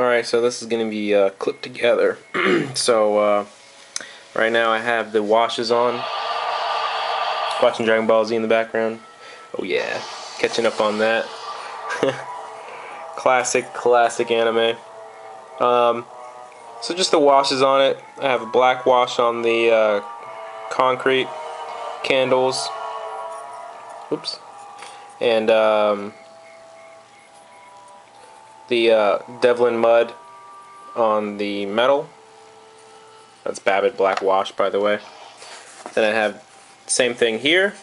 Alright, so this is going to be clipped together. So, right now I have the washes on. Watching Dragon Ball Z in the background. Oh yeah, catching up on that. Classic anime. So just the washes on it. I have a black wash on the concrete candles. Oops. And the Devlin mud on the metal. That's Babbitt black wash, by the way. Then I have the same thing here.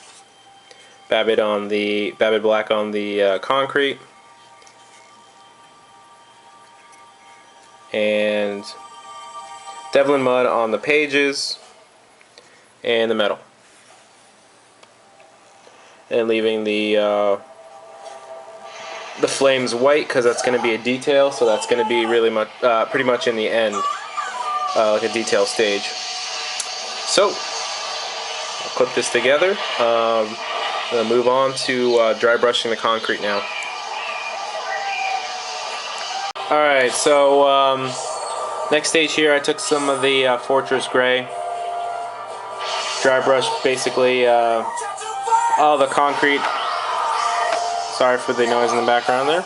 Babbitt black on the concrete, and Devlin mud on the pages and the metal, and leaving the flames white because that's going to be a detail. So that's going to be really much, pretty much in the end, like a detail stage. So I'll clip this together. I'm going to move on to dry brushing the concrete now. Alright, so next stage here, I took some of the Fortress Gray. Dry brush basically all the concrete. Sorry for the noise in the background there.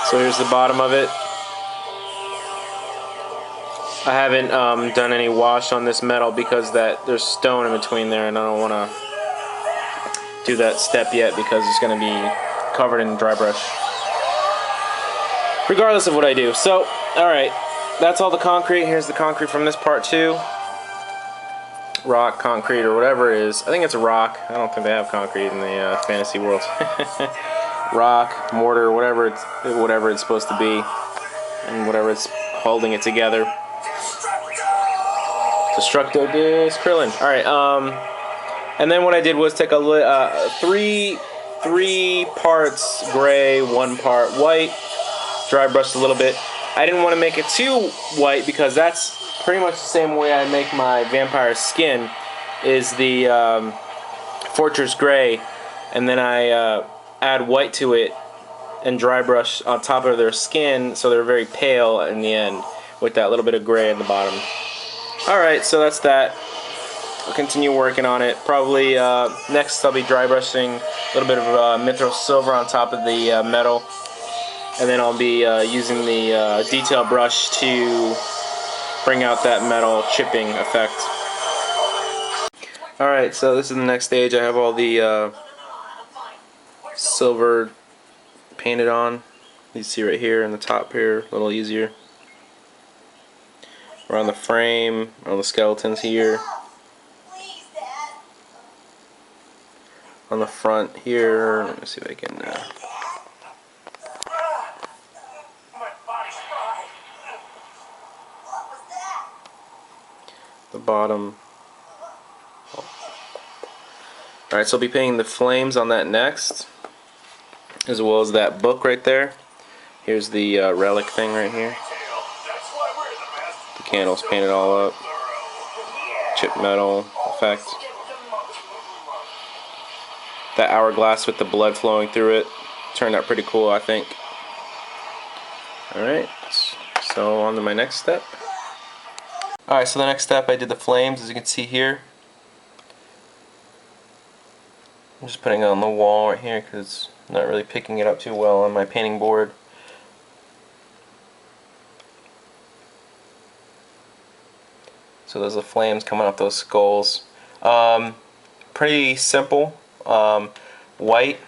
So here's the bottom of it. I haven't done any wash on this metal because there's stone in between there, and I don't want to do that step yet because it's going to be covered in dry brush regardless of what I do. So alright, that's all the concrete. Here's the concrete from this part too. Rock, concrete, or whatever it is. I think it's a rock. I don't think they have concrete in the fantasy world. Rock, mortar, whatever it's supposed to be, and whatever it's holding it together. Destructo dis Krillin. Alright, and then what I did was take a three parts gray, 1 part white, dry brushed a little bit. I didn't want to make it too white because that's pretty much the same way I make my vampire skin, is the Fortress Gray, and then I add white to it and dry brush on top of their skin so they're very pale in the end with that little bit of gray at the bottom. Alright, so that's that. I'll continue working on it. Probably next I'll be dry brushing a little bit of Mithril Silver on top of the metal, and then I'll be using the detail brush to bring out that metal chipping effect. Alright, so this is the next stage. I have all the silver painted on. You see right here in the top here, a little easier. Around the frame, on the skeletons here. On the front here, let me see if I can the bottom. Alright, so I'll be painting the flames on that next, as well as that book right there. Here's the relic thing right here. The candles painted all up. Chip metal effect. That hourglass with the blood flowing through it turned out pretty cool, I think. Alright, so on to my next step. Alright, so the next step, I did the flames, as you can see here. I'm just putting it on the wall right here because it's not really picking it up too well on my painting board. So there's the flames coming off those skulls. Pretty simple. White,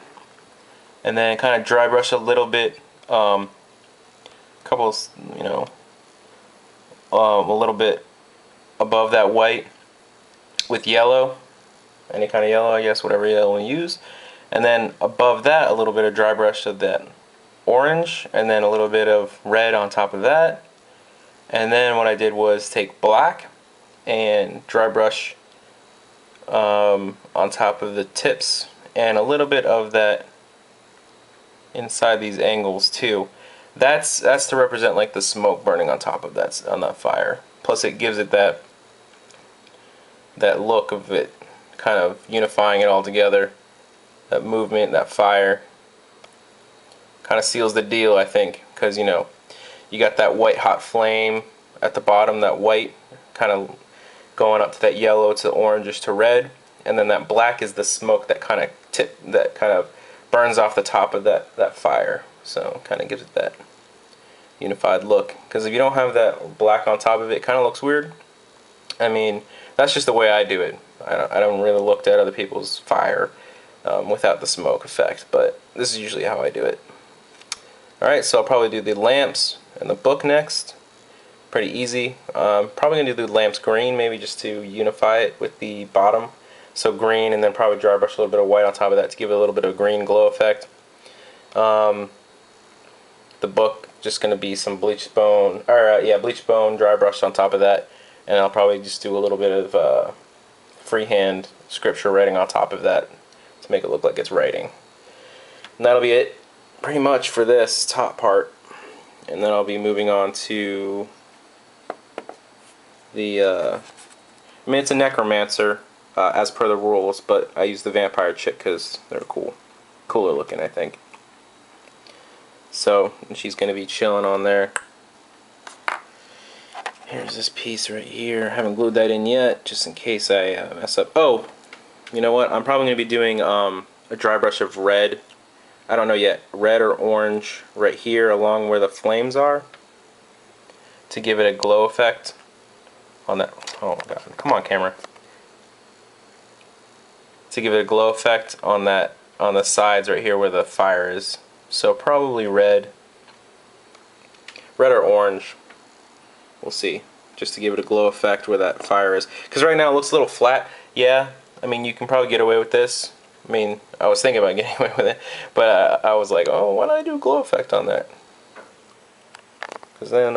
and then kind of dry brush a little bit, couple, you know, a little bit above that white with yellow, any kind of yellow, I guess, whatever yellow you use, and then above that a little bit of dry brush of that orange, and then a little bit of red on top of that. And then what I did was take black and dry brush on top of the tips, and a little bit of that inside these angles too. That's to represent like the smoke burning on top of that, on that fire. Plus it gives it that look of it kind of unifying it all together. That movement, that fire kind of seals the deal, I think, because, you know, You got that white hot flame at the bottom, that white kind of going up to that yellow to orangish to red, and then that black is the smoke that kind of burns off the top of that fire. So kind of gives it that unified look. Because if you don't have that black on top of it, it kind of looks weird. I mean, that's just the way I do it. I don't really look at other people's fire without the smoke effect, but this is usually how I do it. Alright, so I'll probably do the lamps and the book next. Pretty easy. Probably going to do the lamps green, maybe just to unify it with the bottom. So green, and then probably dry brush a little bit of white on top of that to give it a little bit of a green glow effect. The book, just going to be some bleached bone, bleached bone, dry brush on top of that. And I'll probably just do a little bit of freehand scripture writing on top of that to make it look like it's writing. And that'll be it pretty much for this top part. And then I'll be moving on to the, I mean, it's a necromancer as per the rules, but I use the vampire chick because they're cooler looking, I think. So, and she's going to be chilling on there. Here's this piece right here. I haven't glued that in yet, just in case I mess up. Oh, you know what? I'm probably going to be doing a dry brush of red. I don't know yet. Red or orange right here along where the flames are to give it a glow effect on that. Oh my god. Come on, camera. To give it a glow effect on that, on the sides right here where the fire is. So probably red. Red or orange. We'll see. Just to give it a glow effect where that fire is. Because right now it looks a little flat. Yeah, I mean, you can probably get away with this. I mean, I was thinking about getting away with it. But I was like, oh, why don't I do a glow effect on that? Because then,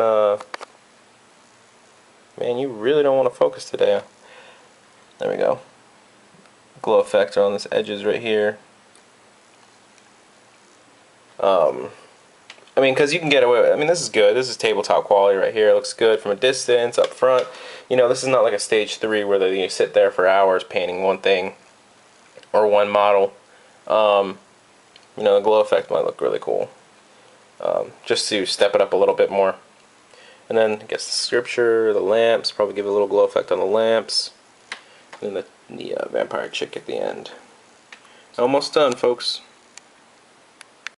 man, you really don't want to focus today. There we go. Glow effect on this edges right here. I mean, because you can get away with it. I mean, this is good. This is tabletop quality right here. It looks good from a distance, up front. You know, this is not like a stage 3 where you sit there for hours painting one thing or one model. You know, the glow effect might look really cool. Just to step it up a little bit more. And then, I guess the scripture, the lamps, probably give it a little glow effect on the lamps. And then the vampire chick at the end. Almost done, folks.